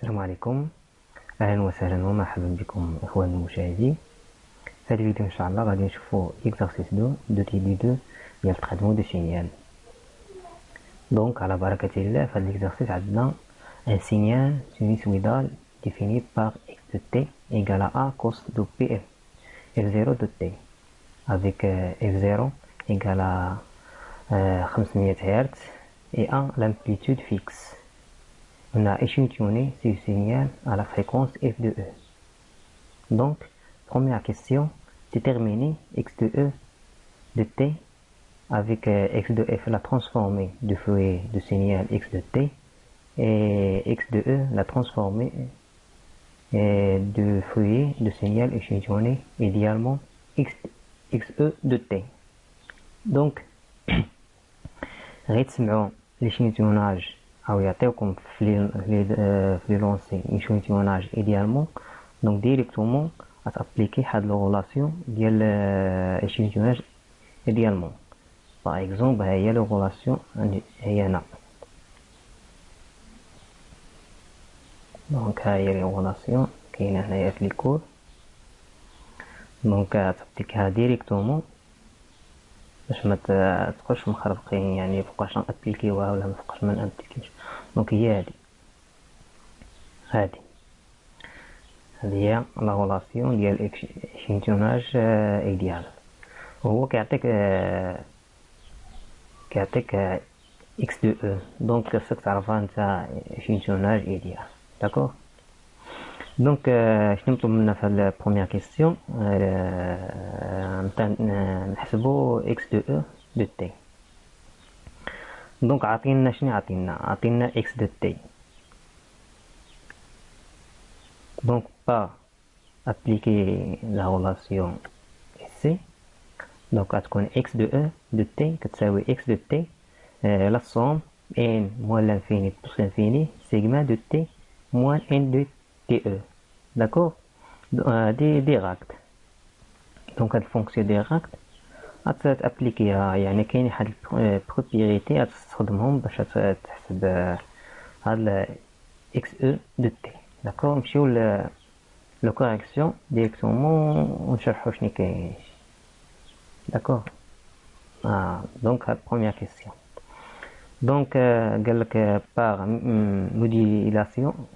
السلام عليكم، اهلا وسهلا ومرحبا بكم اخواني المشاهدين. في هذا الفيديو ان شاء الله غادي نشوفوا اكزرسيس دو تي دي 2 ديال التريتمون دو سينيال. دونك على بركة الله في هذا الاكزرسيس عندنا ان سينيال سينوسويدال défini par x de t égale à a cos de pf f0 de t avec f0 égale à 500 Hz et a l'amplitude fixe. On a échantillonné ce signal à la fréquence f de e. Donc, première question, déterminer x de e de t avec x de f la transformée du foyer de signal x de t et x de e la transformée du foyer de signal échantillonné idéalement xe de t. Donc, غيتسمعوا l'échantillonnage أو يعطيوكم في لي لونسي échantillonnage idéalement. Donc directement appliquer هاد لو غولاسيون ديال échantillonnage idéalement. Par exemple هي لو غولاسيون هي هنا. دونك ها هي لي غولاسيون كاينه هنايا في لي كور. دونك تابليكيها ديريكتومون باش ما تبقاوش مخربقين، يعني مبقاش نابليكيوها ولا مبقاش ما نابليكيوش. دونك هي هادي هي لا غولاسيون ديال échantillonnage ايديال، وهو كيعطيك x de e. دونك خاصك تعرفها انت échantillonnage ايديال. داكوغ. دونك شنو مطلوب منا في لا بروميير كيسيون؟ نحسبوا x de e de t. دونك عطينا شنو عطينا x de t. Donc par appliquer la relation ici, donc غتكون x de e de t كتساوي x de t la somme n moins l'infini plus l'infini sigma de t moins n de te. D'accord. direct. Donc هاد الفونكسيون ديراكت غتابليكيها، يعني كاين واحد البروبريتي غتستخدمهم باش تحسب هاد x e de t. داكوغ. نمشيو لو كوريكسيون ديريكتومون ونشرحو شنو كاين. داكوغ. دونك هاد بروميير كيسيون. دونك قالك باغ موديلاسيون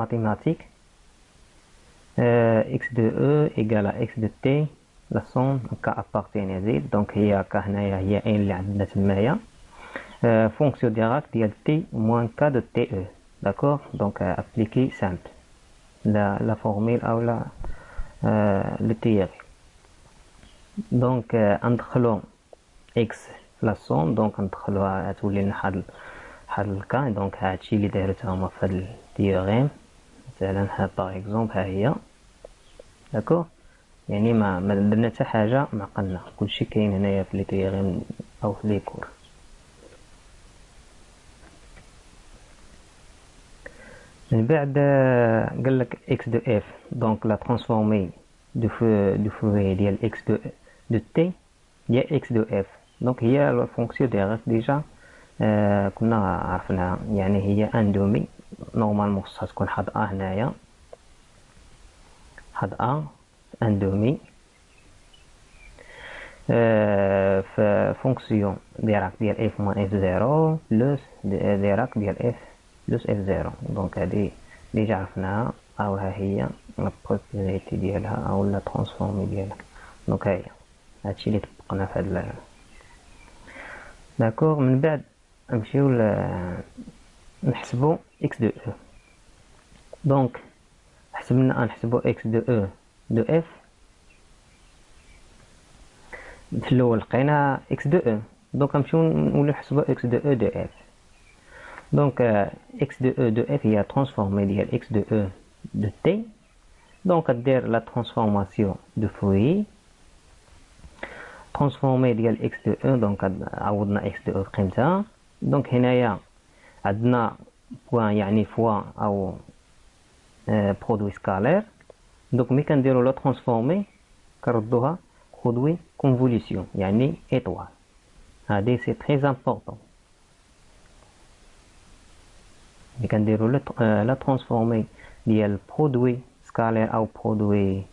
mathématique x de e égale à x de t la somme k appartient à z. donc هي k هنايا هي n اللي عندنا تمايا fonction directe ديال t moins k de te. d'accord. donc appliquer simple la formule ou le théorie. donc ندخلو x la somme. donc ندخلوها تولي لنا حد الكا. دونك هادشي اللي دايرتها هما في هاد التيوريم. مثلا ها باغ اكزومبل ها هي. داكوغ. يعني ما درنا حتى حاجه معقلنا، كلشي كاين هنايا في لي تيوريم او في لي كور. من بعد قالك x de f donc la transformée du foyer ديال x de t ديال x de f. donc هي la fonction directe déjà كنا عرفناها، يعني هي اندومي نورمالمون خصها تكون حد ا هنايا، حد ا اندومي في فونكسيون ديراك ديال f moins f0 بلس ديراك ديال f بلس f0. دونك هادي ديجا عرفناها، او ها هي لا بروبريتي ديالها او لا ترانسفورمي ديالها. دونك ها هي هادشي اللي طبقنا في هاد داكوغ. من بعد نمشيو نحسبو x de e. دونك نحسبو x de e de f. في الاول لقينا x de e. دونك نمشيو نوليو نحسبو x de e de f. دونك x de e de f هي transformée ديال x de e de t. دونك دير لا ترانسفورماسيون دو فويي transformée ديال x de e. دونك عوضنا x de e بقيمتها. دونك هنايا عندنا بوان يعني فوا او برودوي سكالير. دونك ملي كنديرو لا ترانسفورمي كنردوها برودوي كونفوليسيون يعني ايطوال. هادي سي تري امبورطون. اللي كنديرو لا ترانسفورمي ديال برودوي سكالير او برودوي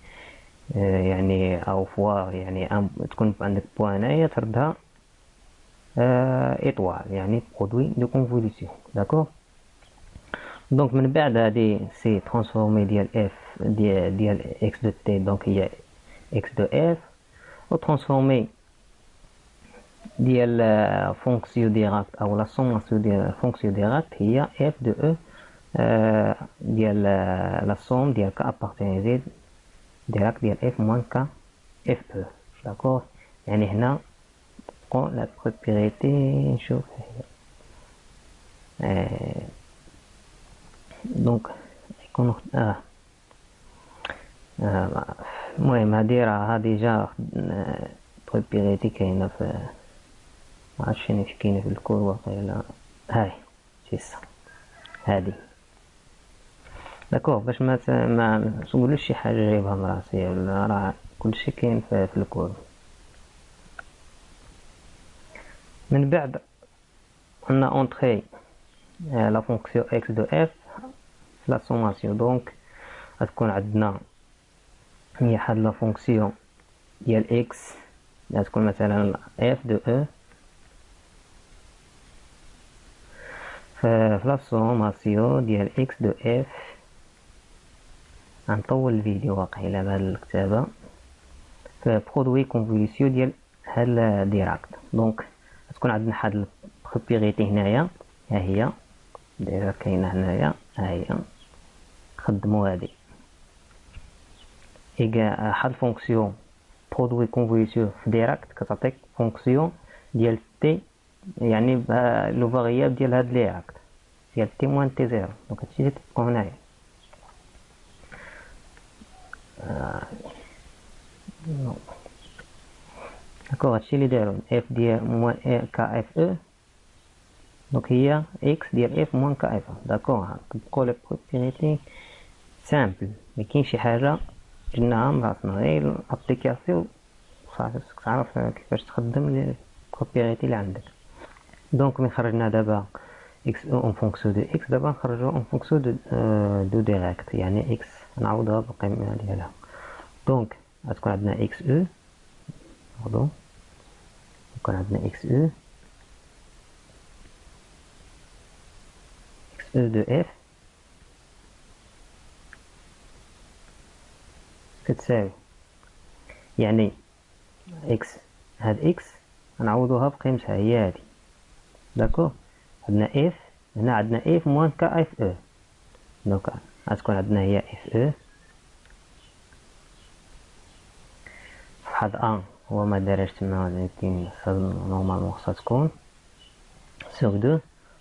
يعني او فوا يعني تكون عندك بوان هنايا تردها ايطوال يعني برودوي دو كونفوليسيون داكوغ. دونك من بعد هادي سي ترانسفورمي ديال اف ديال اكس دو تي دونك هي اكس دو اف، و ترانسفورمي ديال فونكسيون ديراكت او لا سوماسيون ديال فونكسيون ديراكت هي اف دو او ديال لا سوم ديال ك ابارتين زد ديراكت ديال اف موان ك اف او داكوغ. يعني هنا لا بروبريتي نشوف هي دونك يكون المهم هادي راه ديجا بروبريتي كاينه في معرفتش فين كاينه في الكور واقيلا هاي سيسا هادي داكوغ. باش ما نقولوش شي حاجه جايبها من راسي، راه كلشي كاين في الكور. من بعد on a entré la fonction x de f la sommation. donc غتكون عندنا هي واحد لا فونكسيون ديال x غتكون مثلا f de e في لا سوماسيون ديال x de f. غنطول الفيديو واقيلا بهاد الكتابه في برودوي كونفوليسيون ديال هاد ديراكت. دونك تكون عندنا واحد البروبريتي هنايا ها هي دايره كاينه هنايا ها هي خدموا هادي ايكا واحد الفونكسيون برودوي كونفوليسيون في ديراكت كتعطيك فونكسيون ديال تي يعني لو فاريابل ديال هاد ديراكت ديال تي موان تي زيرو. دونك هادشي اللي تبقى هنايا داكوغ. هادشي اللي دايرو اف ديال موان ك اف او دونك هي اكس ديال اف موان ك اف. داكوغ كتبقاو لي بروبريتي سامبل، مكاينش شي حاجه درناها من راسنا، غير الابليكاسيون صافي خصك تعرف كيفاش تخدم لي بروبريتي اللي عندك. دونك من خرجنا دابا اكس او اون فونكسيون دو اكس، دابا نخرجو اون فونكسيون دو ديريكت يعني اكس نعوضها بالقيمه ديالها. دونك غتكون عندنا اكس او باردون يكون عندنا اكس او دو اف كتساوي يعني اكس هاد اكس غنعوضوها بقيمتها هي هادي داكوغ. عندنا اف هنا عندنا اف موان ك اف او دونك غتكون عندنا هي اف او فحد ان هو ما دارش تما ولكن نورمالمون خصها تكون سور دو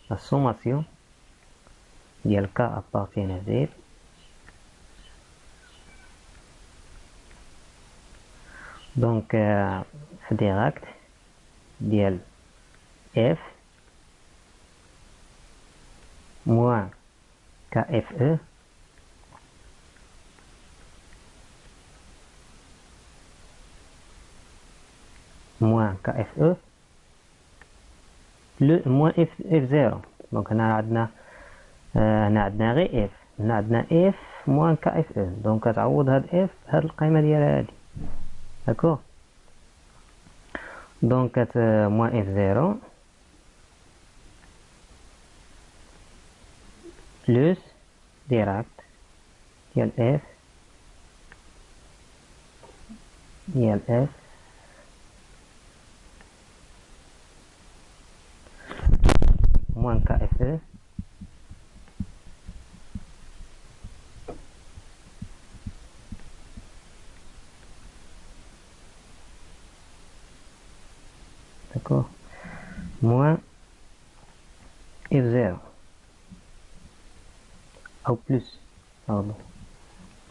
لا سوماسيون ديال ك ابارتين ا زد دونك في ديراكت ديال اف موان ك اف او موان ك اف او لو موان اف زيرو. دونك هنا عندنا غير اف، هنا عندنا اف موان ك اف او دونك كتعوض هاد اف هاد القيمه ديالها هادي داكوغ. دونك موان اف زيرو بلس ديراكت ديال اف موان ك اف او داكوغ موان اف زيرو او بلس باردون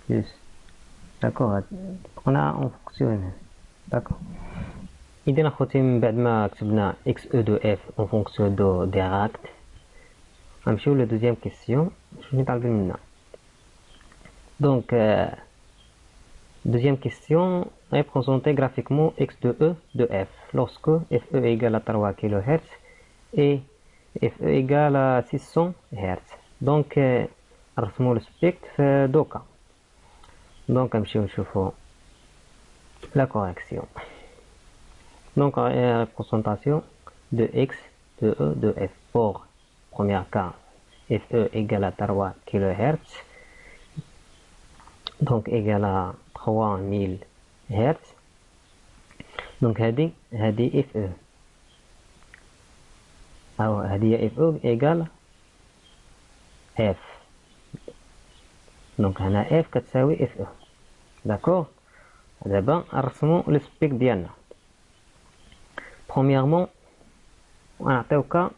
بلس داكوغ. بقينا اون فونكسيون داكوغ. اذا اخوتي من بعد ما كتبنا اكس او دو اف اون فونكسيون دو ديراكت غنمشيو لا دوزيام كيسيون شنو طالبين منا. دونك deuxième question, représenter graphiquement x de e de f lorsque fe égale à 3 kHz et fe égale à 600 Hz. دونك نرسمو السبيكت في دوكا. دونك نمشيو نشوفو لا كوريكسيون. دونك concentration de x de e de f pour premier cas fe égale à 3 kHz, donc égale à 3000 Hz. donc هذه fe أو هذه fe égale f. donc هنا f كتساوي fe. داكوغ. دابا نرسمو لو سبيك ديالنا. premièrement نعطيو ك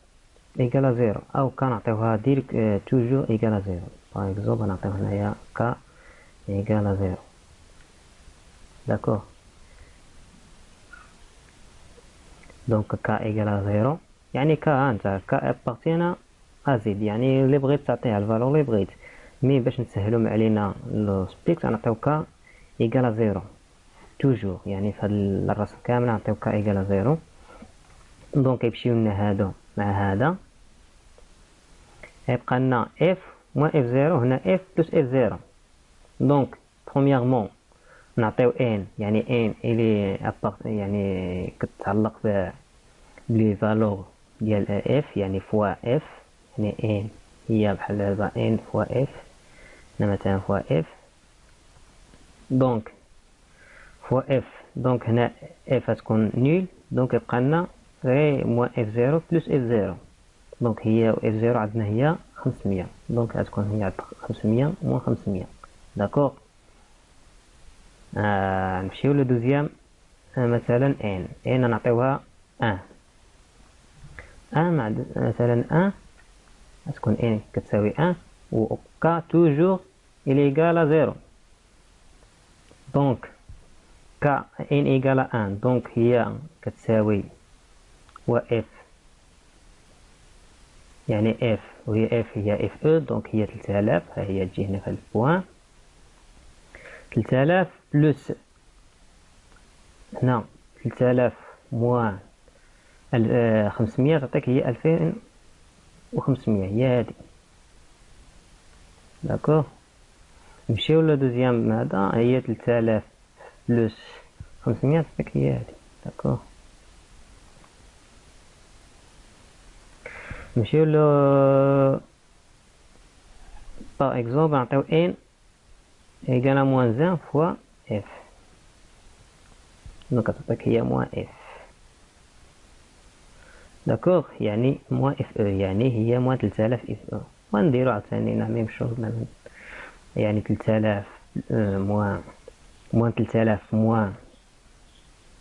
égal à 0 أو ك نعطيوها ديريكت toujours égal à 0. par exemple نعطيو هنايا ك égal à 0. d'accord. donc ك égal à 0 يعني ك هانتا ك appartient à z، يعني اللي بغيت تعطيها الفالور اللي بغيت. مي باش نسهلو علينا لو سبيك نعطيو ك égal à 0 toujours، يعني في هاد الرسم كامل نعطيو ك égal à 0. دونك يمشيو لنا هادو مع هذا، يبقى لنا f moins f0 هنا f plus f0. دونك premièrement نعطيو n، يعني n اللي يعني كتعلق بلي فالور ديال f، يعني فوا f، يعني n هي بحال دابا n فوا f، هنا مثلا فوا f. دونك فوا f، دونك هنا f غتكون نول، دونك يبقى لنا غير موان f0 بلس f0. دونك هي f0 عندنا هي 500، دونك غتكون هي 500 موان 500. داكوغ. نمشيو لو دوزيام مثلا n نعطيوها 1 مع مثلا 1 غتكون n كتساوي 1 و k توجور il égal à 0. دونك k n égal à 1، دونك هي كتساوي و f، يعني f وهي f هي f e، دونك هي 3000. ها هي تجي هنا في هاد البوان 3000 بلس هنا 3000 موان 500 تعطيك هي 2500، هي هادي. داكوغ. نمشيو لدوزيام هذا، هي 3000 بلس 500 تعطيك هي هادي. داكوغ. نمشيو ل باغ اكزومبل نعطيو n égal à moins 1 fois f، دونك تعطيك هي moins f. داكوغ. يعني moins f e، يعني هي moins 3000 f e. ونديرو عاوتاني لا ميم شوز، يعني 3000 moins 3000 moins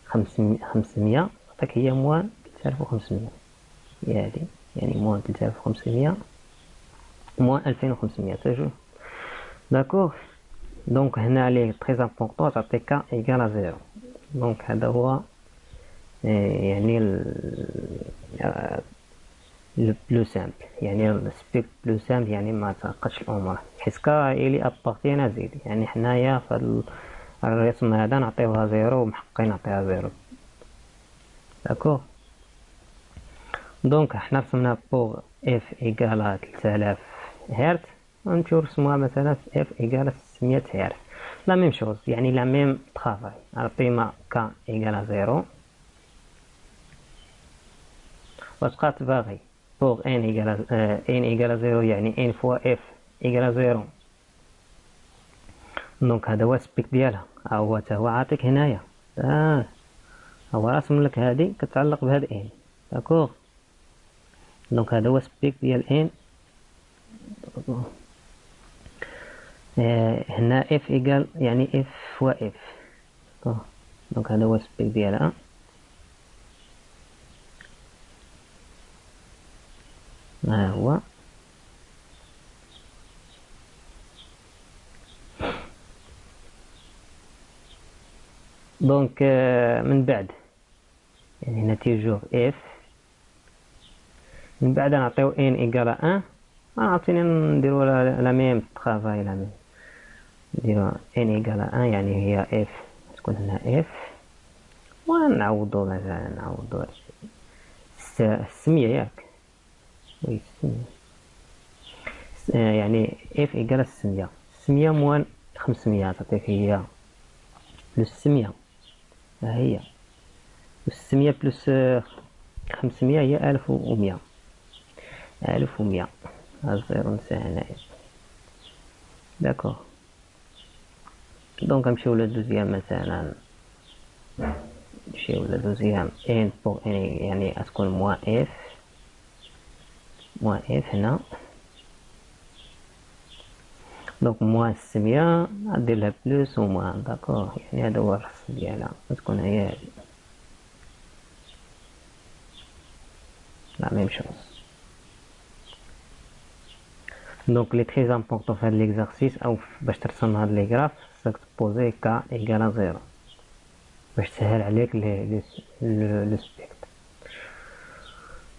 500 تعطيك هي moins 3500، هي هادي، يعني moins 3500 moins 2500 تجو. داكوغ. دونك هنا لي تري امبورطون تعطي ك ايكال ا 0. دونك هذا هو يعني لو بلو سامبل، يعني السبيك بلو سامبل، يعني ما تعقدش الامور، حيت ك الي ابارتينا زيد، يعني حنايا في الرسم هذا نعطيوها 0 ومحقين نعطيها 0. داكوغ. دونك حنا رسمنا بوغ اف ايكال 3000 هرتز، ونمشيو نرسموها مثلا في اف ايكال 600 هرتز. لا ميم شوز، يعني لا ميم طرافاي. نعطينا ك ايكال 0 وتبقى تباغي بوغ ان ايكال 0، يعني ان فوا اف ايكال 0. دونك هذا هو السبيك ديالها، هو حتى هو عاطيك هنايا. هو راسم لك هادي كتعلق بهاد ان. داكوغ. دونك هذا هو سبيك ديال ان. هنا اف ايكال يعني اف فوا اف. دونك هذا هو سبيك ديالها. ها هو. دونك من بعد يعني هنا تيجور اف، من بعد نعطيو ان ايكال 1، عاوتاني نديرو لا ميم طرافاي، لا ميم نديرو ان ايكال 1، يعني هي اف تكون هنا اف، ونعوضو مثلا نعوضو 600 ياك، وي 600 يعني اف ايكال 600. 600 موان 500 تعطيك هي بلس 600 ها هي، 600 بلس 500 هي 1100. 1100 ها الزيرو نسى هنايا. داكوغ دونك نمشيو للدوزيام مثلا، نمشيو للدوزيام ان بوغ ان يعني غتكون موان اف هنا. دونك موان 600 غدير لها بلوس و موان. داكوغ يعني هذا هو الرسم ديالها، غتكون هي هادي لا ميم شوز. دونك لي تري امبورطون في هاد ليكزارسيس او باش ترسم هاد لي غراف خصك تبوزي كا ايكال زيرو باش تسهل عليك لو سبيكت.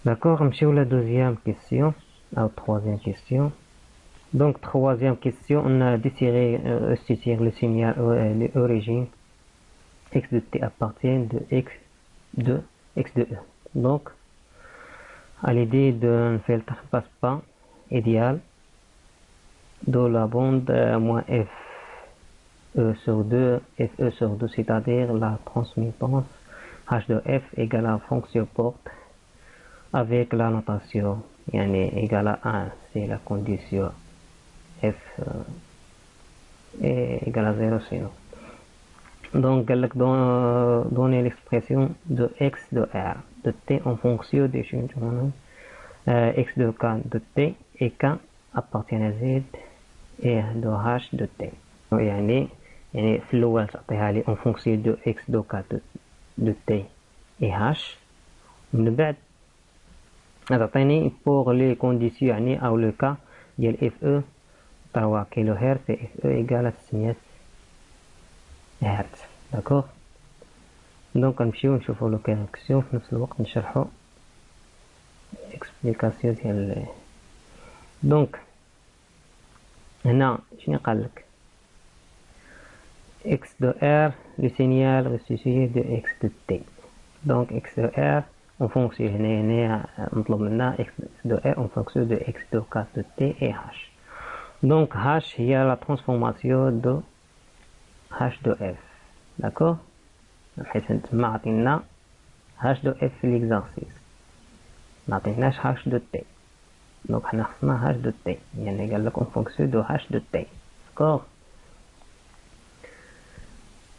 داكوغ نمشيو لا دوزيام كيسيون او troisième question. Donc troisième question, on a désiré restituer le signal origine x de t appartient de x de e. Donc à l'idée d'un filtre passe-pas idéal de la bande moins fe sur 2, c'est-à-dire la transmittance h de f égale à fonction porte avec la notation yani égale à 1, c'est la condition f est égal à 0 sinon. Donc donner l'expression de x de r de t en fonction des changements x de k de t et k appartient à z et de h de t. يعني في الأول تعطيها لي en fonction de x de k de t et h. من بعد تعطيني pour les conditions يعني أو le cas ديال fe 3 كيلو هرتز اف او ايكال 600 هرتز. داكوغ دونك نمشيو نشوفو لو كونيكسيون في نفس الوقت نشرحو اكسبليكاسيون ديال. دونك هنا شنو قالك x de r le signal restitué de x de t. donc x de r en fonction هنا مطلوب لنا x de r en fonction de x de k de t et h. Donc h il y a la transformation de h de f. D'accord, حيت نتما عطينا h de f في l'exercice معطيناش h de t. donc حنا خصنا h de t يعني قال لك en fonction de h de t. D'accord,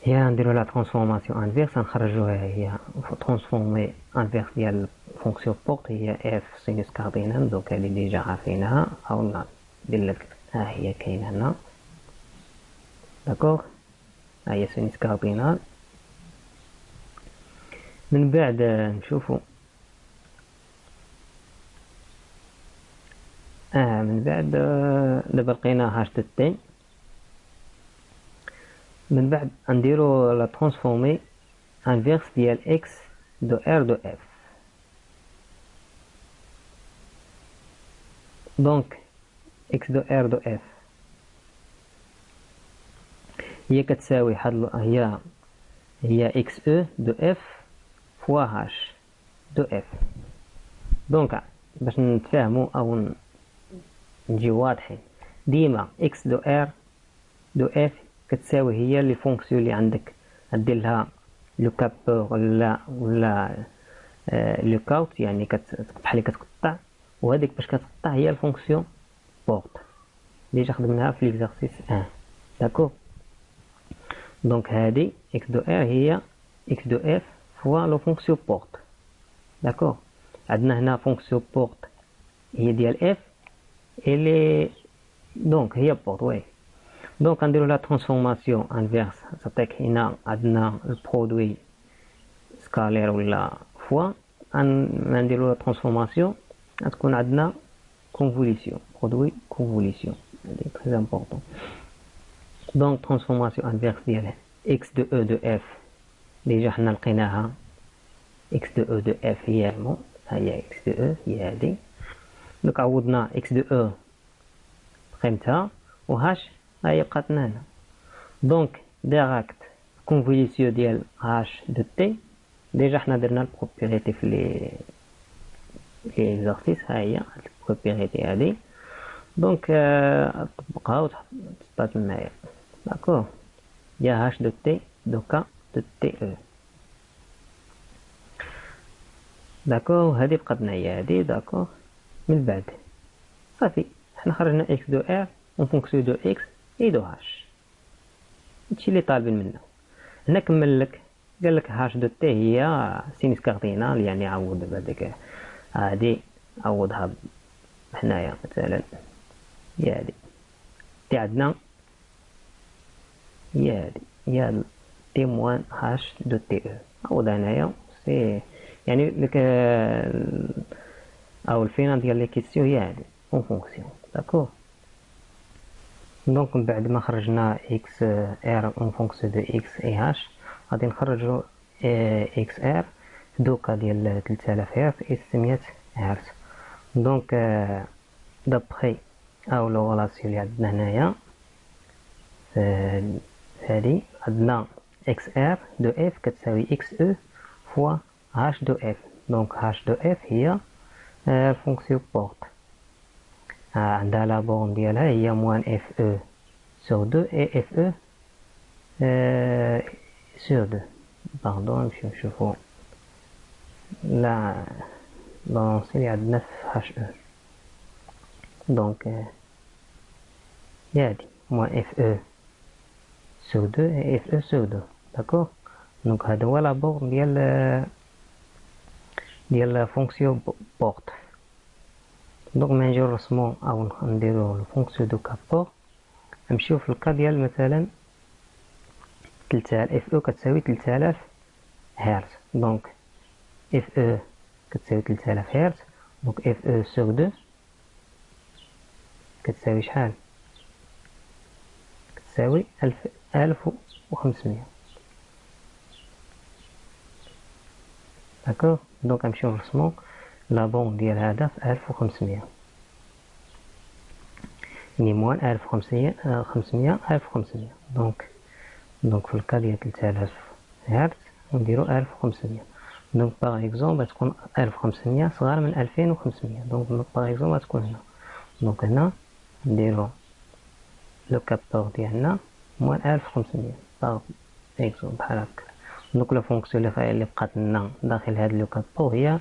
هي نديرو لا ترانسفورماسيون انفيرس نخرجوها هي ترانسفورمي انفيرس ديال فونكسيون بورت هي f سينوس كاردينال. دونك هذه ديجا عارفينها او ندير لك ها هي كاينه هنا. داكوغ ها هي سينوس كاردينال. من بعد نشوفو من بعد دابا لقينا هاش دو تي. من بعد نديرو لا ترانسفورمي انفيرس ديال اكس دو ار دو اف. دونك اكس دو ار دو اف هي كتساوي هي اكس او دو اف فوا هاش دو اف. دونك باش نتفاهمو او نجيو واضحين ديما اكس دو ار دو اف كتساوي هي لي فونكسيون اللي عندك دير لها لو كابور ولا لو كاوت يعني بحال كتقطع، وهذيك باش كتقطع هي الفونكسيون بورت ديجا خدمناها في ليكزارسيس 1. داكور، دونك هذه اكس دو ار هي اكس دو اف فوا لو فونكسيون بورت. داكور، عندنا هنا فونكسيون بورت هي ديال اف اللي دونك هي بورت وي. دونك غنديرو لا ترانسفورماسيون انفيرس تعطيك هنا عندنا البرودوي سكالير ولا فوا نديرو لا ترانسفورماسيون غتكون عندنا كونفوليسيون برودوي كونفوليسيون هادي تري امبورطون. دونك ترانسفورماسيون انفيرس ديال اكس دو او دو اف ديجا حنا لقيناها اكس دو او دو اف هي المو هي اكس دو او هي هادي. دونك عوضنا اكس دو او قيمتها وهاش هاي بقاتنا هنا. دونك ديراكت كونفوليسيون ديال هاش دو تي ديجا حنا درنا البروبريتي في لي اكزارسيس ها هي البروبريتي هادي. دونك تطبقها وتحطها معايا. داكور، يا هاش دو تي دو كا دو تي او. داكور، هادي بقات معايا هادي. داكور، من بعد صافي حنا خرجنا اكس دو ار اون فونكسيون دو اكس اي دو هاش. هادشي اللي طالبين منا. هنا كمل لك، قال لك هاش دو تي هي سينيس كاردينال، يعني عوض بهذيك هادي، عوضها هنايا مثلا. هي هادي تي عندنا، هي هادي هي تي موان هاش دو تي او. عوضها هنايا سي يعني لك او الفينال ديال لي كيسيون هي هادي اون فونكسيون. داكور، دونك من بعد ما خرجنا اكس ار اون فونكسيون دو اكس اي هاش، غادي نخرجو اكس ار دوكا ديال 3000 هرتز اي 600 هرتز. دونك دابخي او لو غلاسيون اللي عندنا هنايا هادي، عندنا اكس ار دو اف كتساوي اكس او فوا هاش دو اف. دونك هاش دو اف هي فونكسيون بورت، عندها لا بورن ديالها هي موان اف او سور دو اي اف او سور دو. باردون، نمشيو نشوفو لا بالونسي اللي عندنا في هاش او. دونك هادي موان اف او سور دو اي اف او سور دو. داكور، دونك هذا هو لا بورن ديال فونكسيون بورت. دونك ما نجيو نرسمو او نديرو الفونكسيون دو كابور. نمشيو في الكا ديال مثلا 3000 اف او كتساوي 3000 هرتز. دونك اف او كتساوي 3000 هرتز. دونك اف او سور دو كتساوي شحال؟ كتساوي 1500. داكور، دونك نمشيو نرسمو لا بون ديال هذا في 1500، يعني موان 1500. دونك في الكا ديال 3000 هرتز نديرو 1500. دونك باغ اكزومبل تكون 1500 صغار من 2500. دونك باغ اكزومبل تكون هنا. دونك هنا نديرو لو كابور ديالنا موان 1500 باغ اكزومبل بحال هكا. دونك لا فونكسيون اللي بقات لنا داخل هاد لو كابور هي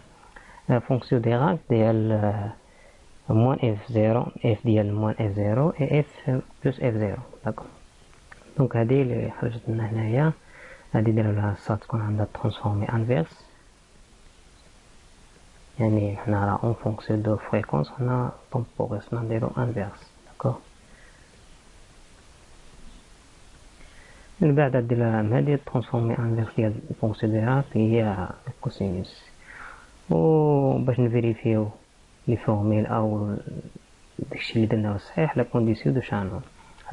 فونكسيون ديغاك ديال موان اف زيرو، اف ديال موان اف زيرو اي اف بلس اف زيرو. داكور، دونك هادي اللي خرجت لنا هنايا. هادي نديرو لها الصاد تكون عندها ترانسفورمي انفيرس، يعني حنا راه اون فونكسيون دو فريكونس، حنا طومبوريس نديرو انفيرس. داكور، من بعد دير لها هادي ترانسفورمي انفيرس ديال الفونكسيون ديالها هي الكوسينوس. و باش نفيريفيو لي فورميل او داكشي اللي درناه صحيح، لا كونديسيون دو شانون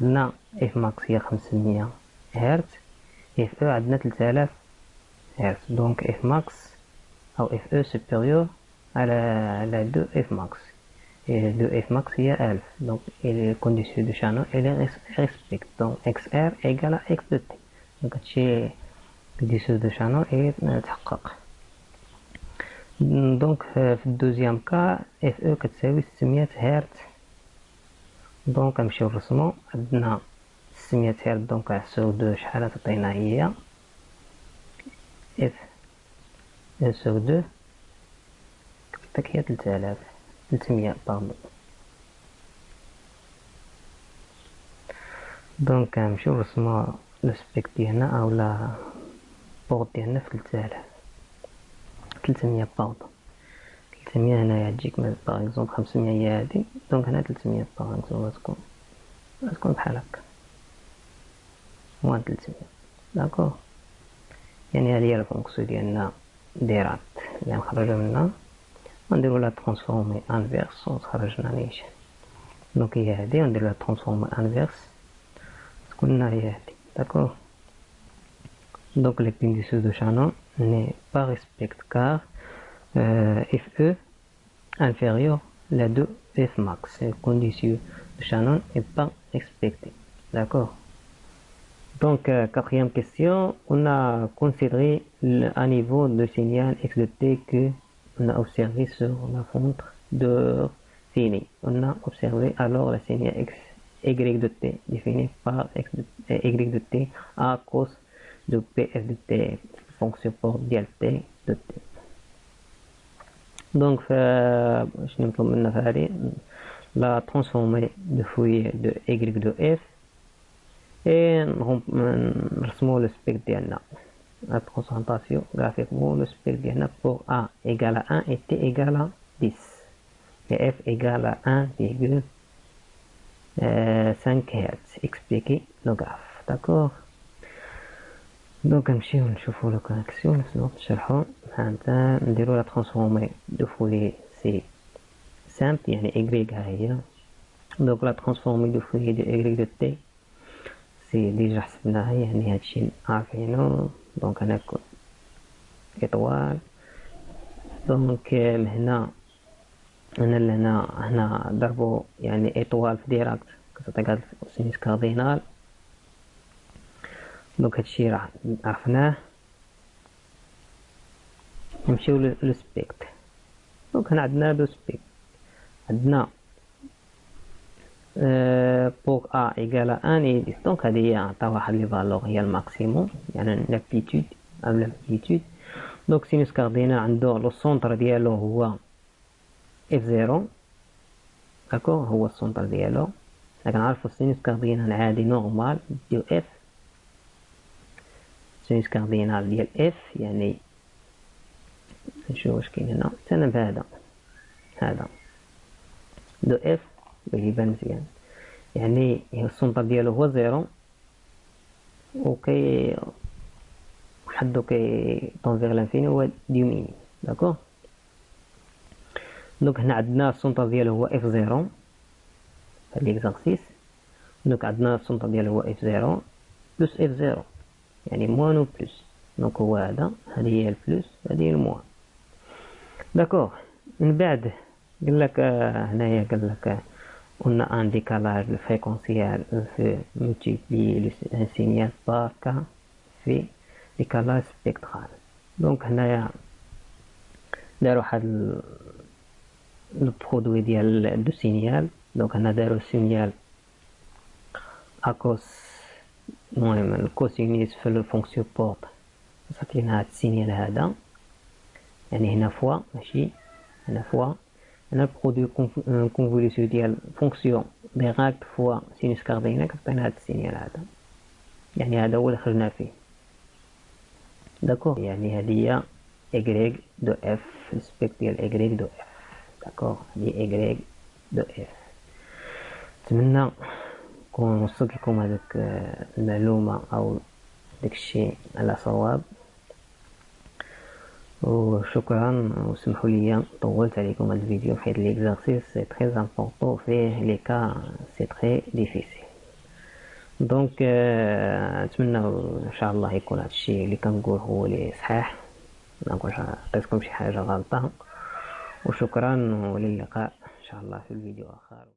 عندنا اف ماكس هي 500 هرتز، اف او عندنا 3000 هرتز. دونك اف ماكس او اف او سوبيريور على دو اف ماكس. دو اف ماكس هي 1000. دونك لي كونديسيون دو شانون الي ريسبكت. دونك اكس ار ايكال اكس دو تي. دونك هادشي كونديسيون دو شانون تحقق. دونك في الدوزيام كا اف او كتساوي 600 هرتز. دونك نمشيو نرسمو. عندنا 600 هرتز، دونك عسو دو شحال تعطينا هي اف او سو دو كتعطيك هي 300 باردون. دونك نمشيو نرسمو لو سبيك ديالنا او لا بورد ديالنا في 300 باردون. 300 هنايا تجيك باغ اكزومبل 500 هي هادي. دونك هنا 300 باغ اكزومبل تكون بحال هكا موان 300. داكور، يعني هذه هي الفونكسيون ديالنا ديرات اللي نخرجو منها ونديرو لها ترانسفورمي انفيرس وتخرجنا نيشان. دونك هي هادي ونديرو لها ترانسفورمي انفيرس تكون لنا هي هادي. داكور، دونك لي كونديسيون دو شانون ني با ريسبكت كار اف او inférieur la 2 f max. C'est condition de Shannon n'est pas respectée. D'accord. Donc, quatrième question, on a considéré un niveau de signal x de t que on a observé sur la fenêtre de fini. On a observé alors la signe x, y de t définie par x de, y de t à cause de pf de t, fonction pour dial t de t. Donc, je vais la transformer de foyer de y de f et نرسمو le spectre ديالنا. La représentation graphiquement le spectre ديالنا pour a égale à 1 et t égale à 10 et f égale à 1,5 Hz. Expliquer le graphe. D'accord. Donc نمشيو نشوفو la connexion نشرحو. نديرو la transformée de foyer c'est simple يعني y ها هي. Donc la transformée de foyer de y de t سي ديجا حسبناها يعني هادشي عارفينو. دونك انا اطوال. دونك هنا هنا ضربو يعني اطوال في ديراكت كتعطيك سينوس كاردينال. دونك هادشي راه عرفناه. نمشيو لو سبيكت. دونك هنا عندنا لو سبيكت عندنا pour a égale à 1 et 10. Donc هذه عطا واحد لي فالور هي الماكسيموم يعني لامبليتود او لامبليتود. دونك سينوس كاردينال عنده لو سونتر ديالو هو اف 0. داكور هو السونتر ديالو. كنعرفو السينوس كاردينال عادي نورمال ديال اف. سينوس كاردينال ديال اف يعني نشوف واش كاين هنا مثلا بهذا هذا دو اف باش يبان مزيان يعني السونتر ديالو هو 0 وكي حدو كي طون فيغ لانفيني هو ديميني. داكور. دونك هنا عندنا السونتر ديالو هو اف 0 هاد ليكزارسيس. دونك عندنا السونتر ديالو هو اف 0 بلس اف 0 يعني موان و بلس. دونك هو هذا هذه هي البلس هذه هي الموان. داكور. من بعد قالك هنايا قالك on a un décalage fréquentiel multiplié un signal par k fait décalage spectral. Donc هنايا دارو واحد البرودوي ديال دو سينيال. دونك هنا دارو سينيال اكوس المهم الكوسينيس في الفونكسيون بورت عطينا هاد السينيال هذا يعني هنا فوا ماشي هنا فوا. هنا البرودوي كونفوليسيون ديال فونكسيون ديراكت فوا سينوس كاردينال كتعطينا هاد السينيال هذا يعني هذا هو اللي خرجنا فيه. داكور يعني هذه هي y دو اف السبيكت ديال y دو اف. داكور هذه y دو اف. نتمنى نكون وصلت لكم هذاك المعلومه او داكشي على صواب وشكرا. وسمحوا لي طولت عليكم هذا الفيديو حيت ليكزارسيس سي تري امبورطون فيه لي كا سي تري ديفيسيل. دونك نتمنى ان شاء الله يكون هذا الشيء اللي كنقول هو اللي صحيح ما نقولش عطيتكم شي حاجه غلطه. وشكرا وللقاء ان شاء الله في الفيديو اخر.